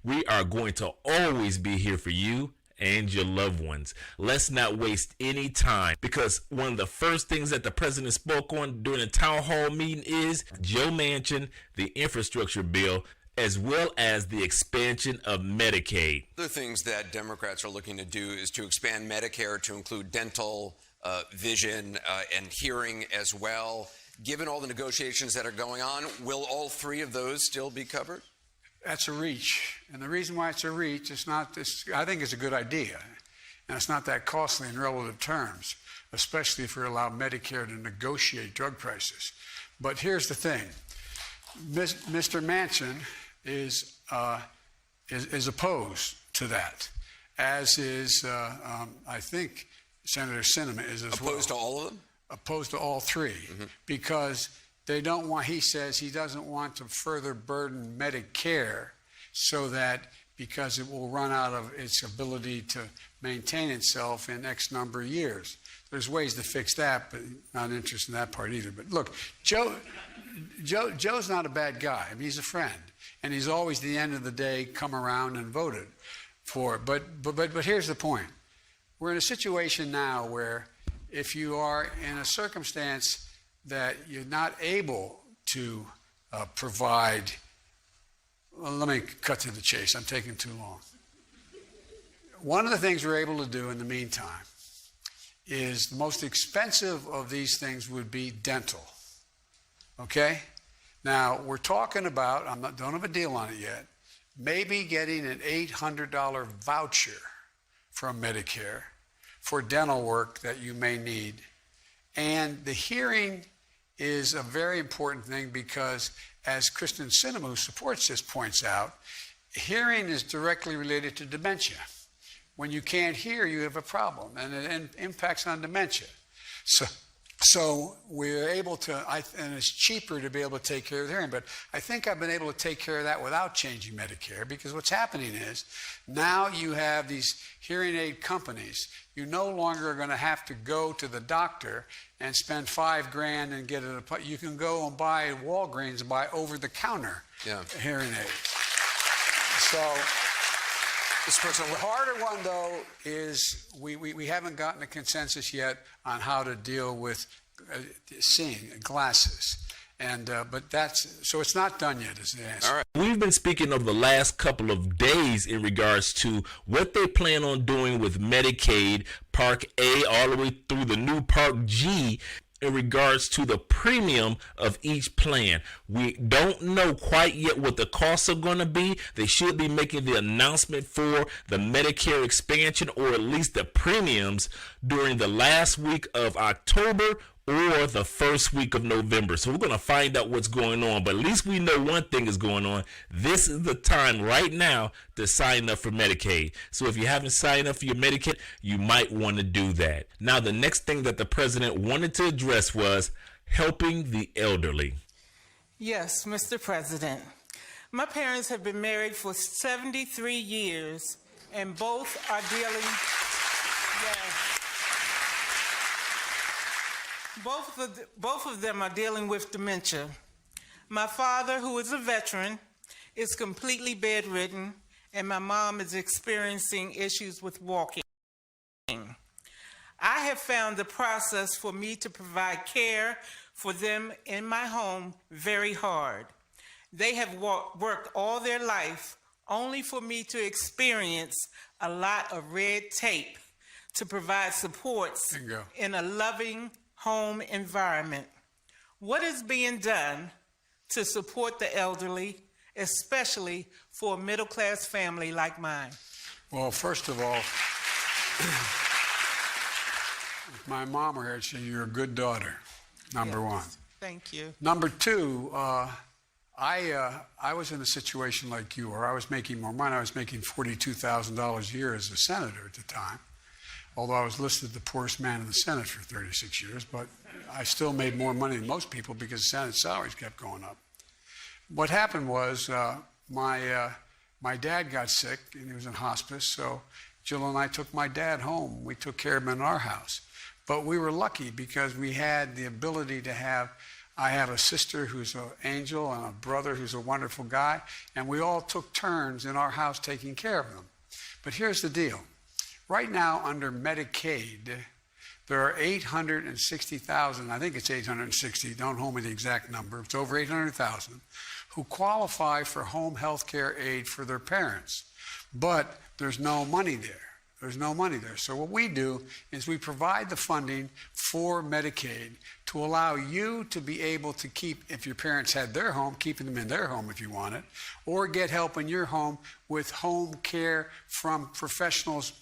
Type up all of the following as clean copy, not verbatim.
We are going to always be here for you and your loved ones. Let's not waste any time, because one of the first things that the president spoke on during the town hall meeting is Joe Manchin, the infrastructure bill, as well as the expansion of Medicaid. Other things that Democrats are looking to do is to expand Medicare to include dental, vision, and hearing as well. Given all the negotiations that are going on, will all three of those still be covered? That's a reach. And the reason why it's a reach is not this, I think it's a good idea. And it's not that costly in relative terms, especially if we allow Medicare to negotiate drug prices. But here's the thing. Mr. Manchin is opposed to that, as is, I think, Senator Sinema is as well. Opposed to all of them? Opposed to all three, because they don't want, he says he doesn't want to further burden Medicare so that, because it will run out of its ability to maintain itself in X number of years. There's ways to fix that, but not interested in that part either. But look, Joe's not a bad guy. I mean, he's a friend. And he's always, at the end of the day, come around and voted for it. But here's the point. We're in a situation now where if you are in a circumstance that you're not able to provide, well, let me cut to the chase. I'm taking too long. One of the things we're able to do in the meantime is the most expensive of these things would be dental. Okay? Now, we're talking about, don't have a deal on it yet, maybe getting an $800 voucher from Medicare for dental work that you may need. And the hearing is a very important thing because, as Kristen Sinema, who supports this, points out, hearing is directly related to dementia. When you can't hear, you have a problem, and it impacts on dementia. So we're able to, and it's cheaper to be able to take care of the hearing, but I think I've been able to take care of that without changing Medicare, because what's happening is now you have these hearing aid companies. You no longer are going to have to go to the doctor and spend $5 grand and get it. You can go and buy at Walgreens and buy over-the-counter hearing aids. So the harder one, though, is we haven't gotten a consensus yet on how to deal with seeing glasses. But so it's not done yet, is the answer. All right. We've been speaking of the last couple of days in regards to what they plan on doing with Medicaid, Part A, all the way through the new Part G, in regards to the premium of each plan. We don't know quite yet what the costs are going to be. They should be making the announcement for the Medicare expansion, or at least the premiums, during the last week of October or the first week of November. So we're going to find out what's going on, but at least we know one thing is going on. This is the time right now to sign up for Medicaid. So if you haven't signed up for your Medicaid, you might want to do that. Now, the next thing that the president wanted to address was helping the elderly. Yes, Mr. President. My parents have been married for 73 years, and both are dealing, both of them are dealing with dementia. My father, who is a veteran, is completely bedridden, and my mom is experiencing issues with walking. I have found the process for me to provide care for them in my home very hard. They have worked all their life only for me to experience a lot of red tape to provide supports in a loving home environment. What is being done to support the elderly, especially for a middle-class family like mine? Well, first of all, if my mom were here, I'd say you're a good daughter, number one. Thank you. Number two, I was in a situation like you, where I was making more money. I was making $42,000 a year as a senator at the time, although I was listed the poorest man in the Senate for 36 years, but I still made more money than most people because the Senate salaries kept going up. What happened was my dad got sick, and he was in hospice, so Jill and I took my dad home. We took care of him in our house. But we were lucky because we had the ability to have I have a sister who's an angel and a brother who's a wonderful guy, and we all took turns in our house taking care of them. But here's the deal. Right now, under Medicaid, there are 860,000, I think it's 860, don't hold me the exact number, it's over 800,000, who qualify for home health care aid for their parents. But there's no money there. There's no money there. So what we do is we provide the funding for Medicaid to allow you to be able to keep, if your parents had their home, keeping them in their home if you want it, or get help in your home with home care from professionals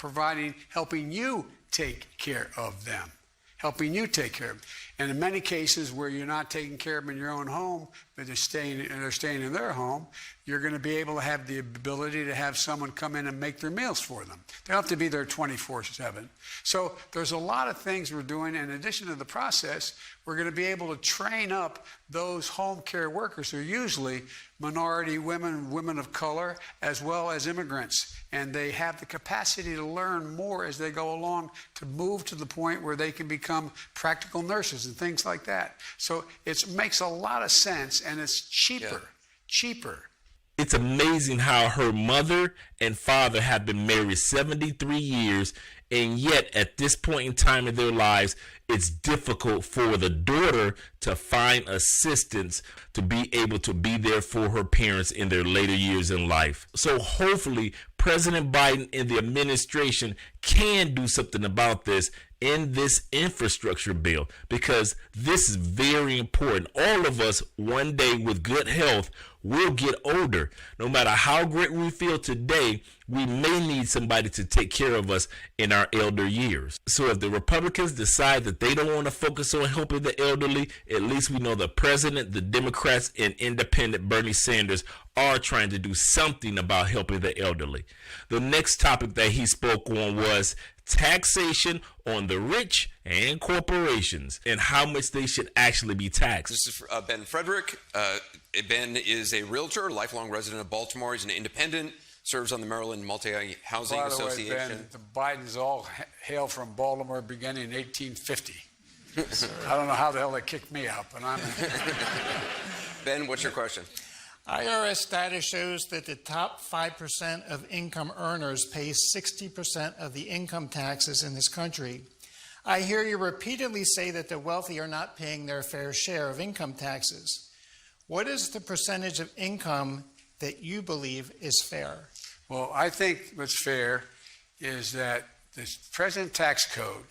helping you take care of them. Helping you take care of them. And in many cases where you're not taking care of them in your own home, but they're staying in their home, you're going to be able to have the ability to have someone come in and make their meals for them. They don't have to be there 24/7. So there's a lot of things we're doing. In addition to the process, we're going to be able to train up those home care workers who are usually minority women, women of color, as well as immigrants. And they have the capacity to learn more as they go along to move to the point where they can become practical nurses and things like that. So it makes a lot of sense, and it's cheaper. It's amazing how her mother and father have been married 73 years, and yet at this point in time in their lives, it's difficult for the daughter to find assistance to be able to be there for her parents in their later years in life. So hopefully President Biden and the administration can do something about this in this infrastructure bill, because this is very important. All of us one day with good health will get older. No matter how great we feel today, we may need somebody to take care of us in our elder years. So if the Republicans decide that they don't want to focus on helping the elderly, at least we know the president, the Democrats, and independent Bernie Sanders are trying to do something about helping the elderly. The next topic that he spoke on was taxation on the rich and corporations and how much they should actually be taxed. This is Ben Frederick. Ben is a realtor, lifelong resident of Baltimore. He's an independent, serves on the Maryland Multi-Housing Association. By the way, Ben, the Bidens all hail from Baltimore beginning in 1850. So I don't know how the hell they kicked me out, but I'm... Ben, what's your question? IRS data shows that the top 5% of income earners pay 60% of the income taxes in this country. I hear you repeatedly say that the wealthy are not paying their fair share of income taxes. What is the percentage of income that you believe is fair? Well, I think what's fair is that the present tax code,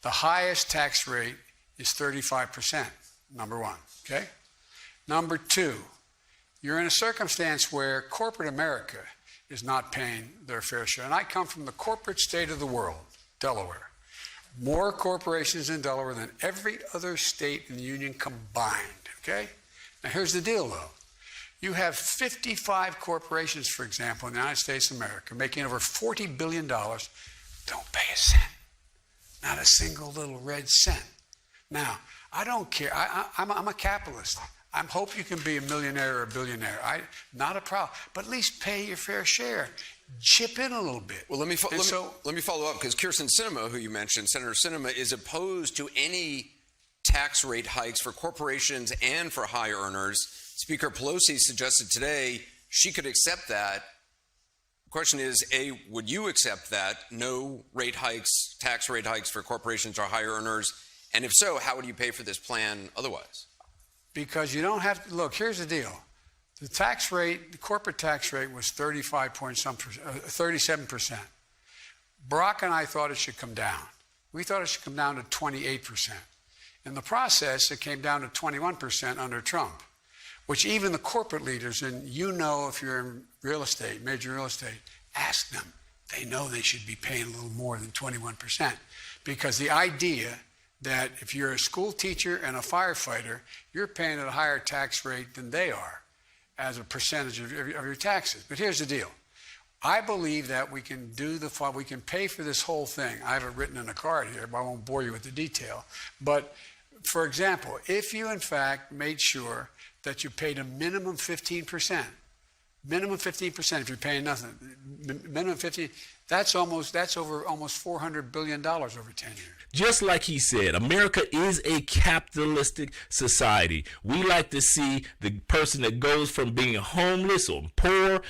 the highest tax rate is 35%, number one, okay? Number two, you're in a circumstance where corporate America is not paying their fair share. And I come from the corporate state of the world, Delaware. More corporations in Delaware than every other state in the union combined, okay? Now here's the deal though. You have 55 corporations, for example, in the United States of America, making over $40 billion, don't pay a cent. Not a single little red cent. Now, I don't care. I'm a capitalist. I hope you can be a millionaire or a billionaire. Not a problem. But at least pay your fair share. Chip in a little bit. Well, let me follow up, because Kyrsten Sinema, who you mentioned, Senator Sinema, is opposed to any tax rate hikes for corporations and for high earners. Speaker Pelosi suggested today she could accept that. The question is, A, would you accept that? No rate hikes, tax rate hikes for corporations or high earners? And if so, how would you pay for this plan otherwise? Because you don't have to, look, here's the deal. The tax rate, the corporate tax rate was 37%. Barack and I thought it should come down. We thought it should come down to 28%. In the process, it came down to 21% under Trump, which even the corporate leaders, and you know if you're in real estate, major real estate, ask them. They know they should be paying a little more than 21%, because the idea that if you're a school teacher and a firefighter, you're paying at a higher tax rate than they are as a percentage of your taxes. But here's the deal. I believe that we can we can pay for this whole thing. I have it written in a card here, but I won't bore you with the detail. But for example, if you in fact made sure that you paid a minimum 15%, if you're paying nothing, minimum 50. That's over almost $400 billion over 10 years. Just like he said, America is a capitalistic society. We like to see the person that goes from being homeless or poor,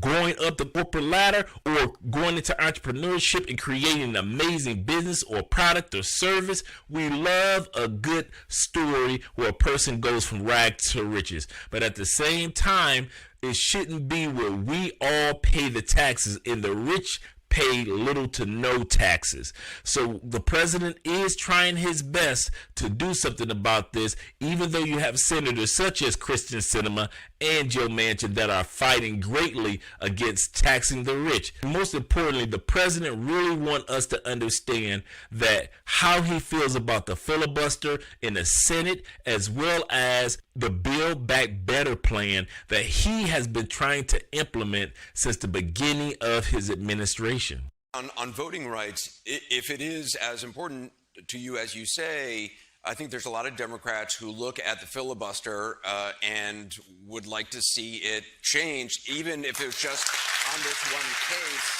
going up the corporate ladder, or going into entrepreneurship and creating an amazing business or product or service. We love a good story where a person goes from rags to riches. But at the same time, it shouldn't be where we all pay the taxes and the rich pay little to no taxes. So the president is trying his best to do something about this, even though you have senators such as Kristen Sinema and Joe Manchin that are fighting greatly against taxing the rich. Most importantly, the president really wants us to understand that how he feels about the filibuster in the Senate, as well as the Build Back Better plan that he has been trying to implement since the beginning of his administration. On voting rights, if it is as important to you as you say, I think there's a lot of Democrats who look at the filibuster and would like to see it changed, even if it was just on this one case.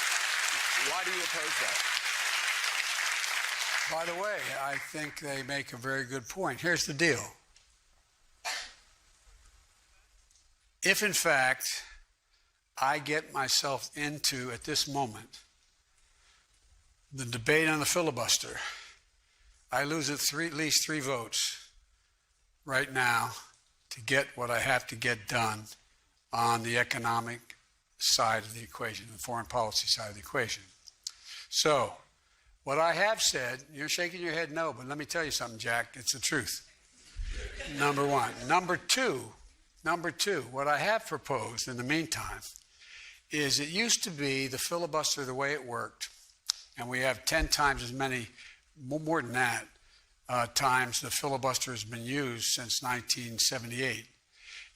Why do you oppose that? By the way, I think they make a very good point. Here's the deal. If, in fact, I get myself into, at this moment, the debate on the filibuster, I lose at least 3 votes right now to get what I have to get done on the economic side of the equation, the foreign policy side of the equation. So, what I have said, you're shaking your head no, but let me tell you something, Jack, it's the truth. Number one. Number two, what I have proposed in the meantime is it used to be the filibuster the way it worked, and we have 10 times as many, more than that, times the filibuster has been used since 1978.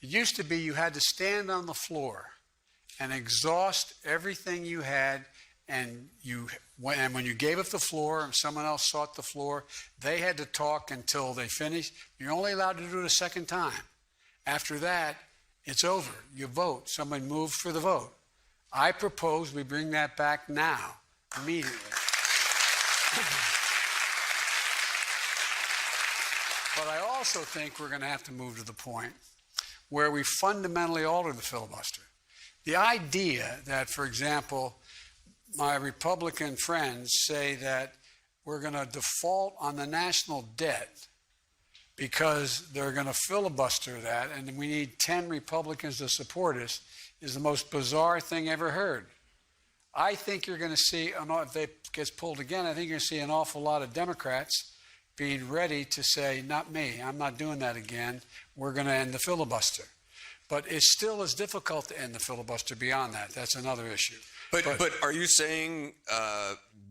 It used to be you had to stand on the floor and exhaust everything you had, and when you gave up the floor and someone else sought the floor, they had to talk until they finished. You're only allowed to do it a second time. After that, it's over. You vote. Someone moved for the vote. I propose we bring that back now, immediately. But I also think we're going to have to move to the point where we fundamentally alter the filibuster. The idea that, for example, my Republican friends say that we're going to default on the national debt because they're going to filibuster that and we need 10 Republicans to support us is the most bizarre thing ever heard. I think you're going to see, if it gets pulled again, I think you're going to see an awful lot of Democrats being ready to say, not me, I'm not doing that again, we're going to end the filibuster. But it's still as difficult to end the filibuster beyond that. That's another issue. But are you saying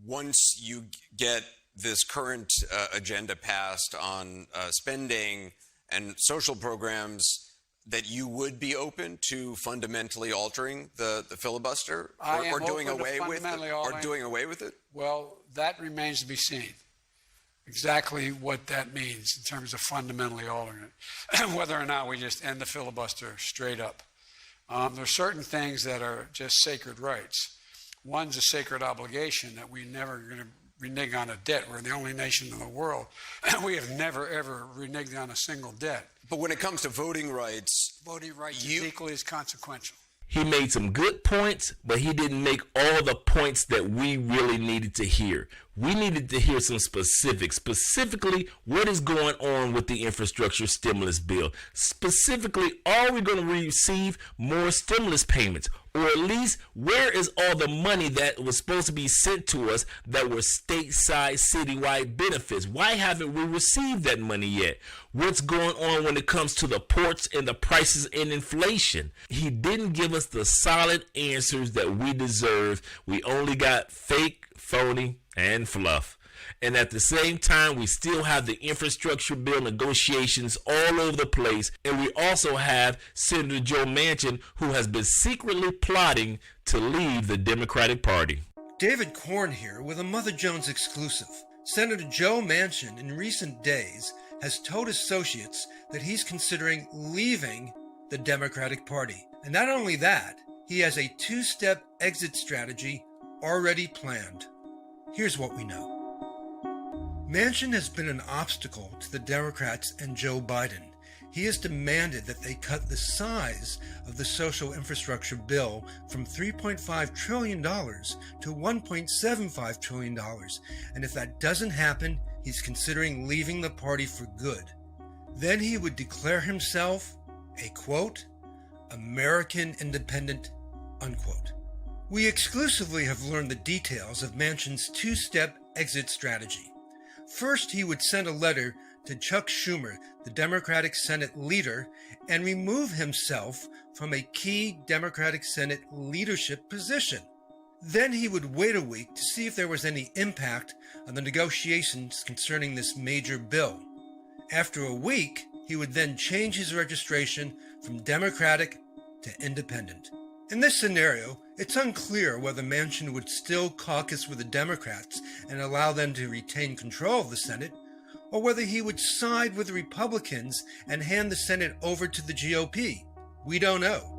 once you get this current agenda passed on spending and social programs that you would be open to fundamentally altering the filibuster or doing away with it? Or doing away with it? Well, that remains to be seen. Exactly what that means in terms of fundamentally altering it, whether or not we just end the filibuster straight up. There are certain things that are just sacred rights. One's a sacred obligation that we never going to renege on a debt. We're the only nation in the world. We have never, ever reneged on a single debt. But when it comes to voting rights is equally as consequential. He made some good points, but he didn't make all the points that we really needed to hear. We needed to hear some specifics, specifically what is going on with the infrastructure stimulus bill. Specifically, are we going to receive more stimulus payments? Or at least, where is all the money that was supposed to be sent to us that were stateside, citywide benefits? Why haven't we received that money yet? What's going on when it comes to the ports and the prices and inflation? He didn't give us the solid answers that we deserve. We only got fake, phony, and fluff. And at the same time, we still have the infrastructure bill negotiations all over the place. And we also have Senator Joe Manchin, who has been secretly plotting to leave the Democratic Party. David Korn here with a Mother Jones exclusive. Senator Joe Manchin in recent days has told associates that he's considering leaving the Democratic Party. And not only that, he has a two-step exit strategy already planned. Here's what we know. Manchin has been an obstacle to the Democrats and Joe Biden. He has demanded that they cut the size of the social infrastructure bill from $3.5 trillion to $1.75 trillion. And if that doesn't happen, he's considering leaving the party for good. Then he would declare himself a, quote, American independent, unquote. We exclusively have learned the details of Manchin's two-step exit strategy. First, he would send a letter to Chuck Schumer, the Democratic Senate leader, and remove himself from a key Democratic Senate leadership position. Then he would wait a week to see if there was any impact on the negotiations concerning this major bill. After a week, he would then change his registration from Democratic to Independent. In this scenario, it's unclear whether Manchin would still caucus with the Democrats and allow them to retain control of the Senate, or whether he would side with the Republicans and hand the Senate over to the GOP. We don't know.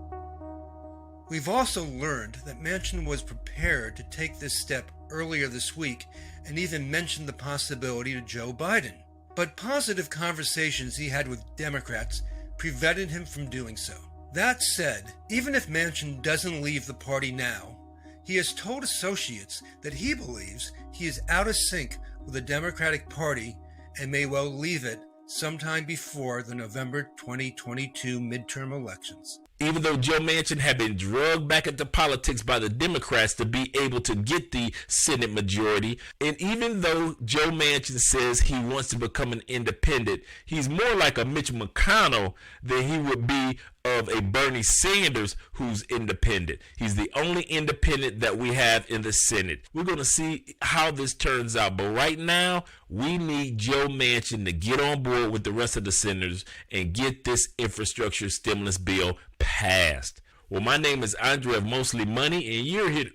We've also learned that Manchin was prepared to take this step earlier this week and even mentioned the possibility to Joe Biden. But positive conversations he had with Democrats prevented him from doing so. That said, even if Manchin doesn't leave the party now, he has told associates that he believes he is out of sync with the Democratic Party and may well leave it sometime before the November 2022 midterm elections. Even though Joe Manchin had been drugged back into politics by the Democrats to be able to get the Senate majority, and even though Joe Manchin says he wants to become an independent, he's more like a Mitch McConnell than he would be of a Bernie Sanders who's independent. He's the only independent that we have in the Senate. We're going to see how this turns out, but right now we need Joe Manchin to get on board with the rest of the senators and get this infrastructure stimulus bill passed. Well, my name is Andre of Mostly Money, and you're here.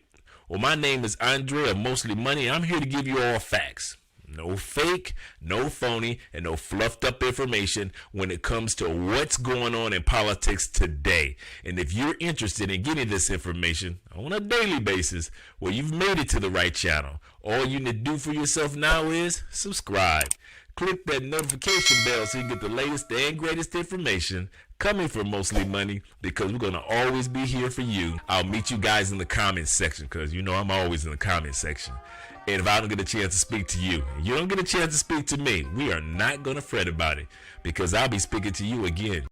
Well, my name is Andre of Mostly Money, and I'm here to give you all facts. No fake, no phony, and no fluffed up information when it comes to what's going on in politics today. And if you're interested in getting this information on a daily basis, well, you've made it to the right channel. All you need to do for yourself now is subscribe. Click that notification bell so you get the latest and greatest information coming from Mostly Money, because we're going to always be here for you. I'll meet you guys in the comments section, because you know I'm always in the comments section. And if I don't get a chance to speak to you, and you don't get a chance to speak to me, we are not going to fret about it, because I'll be speaking to you again.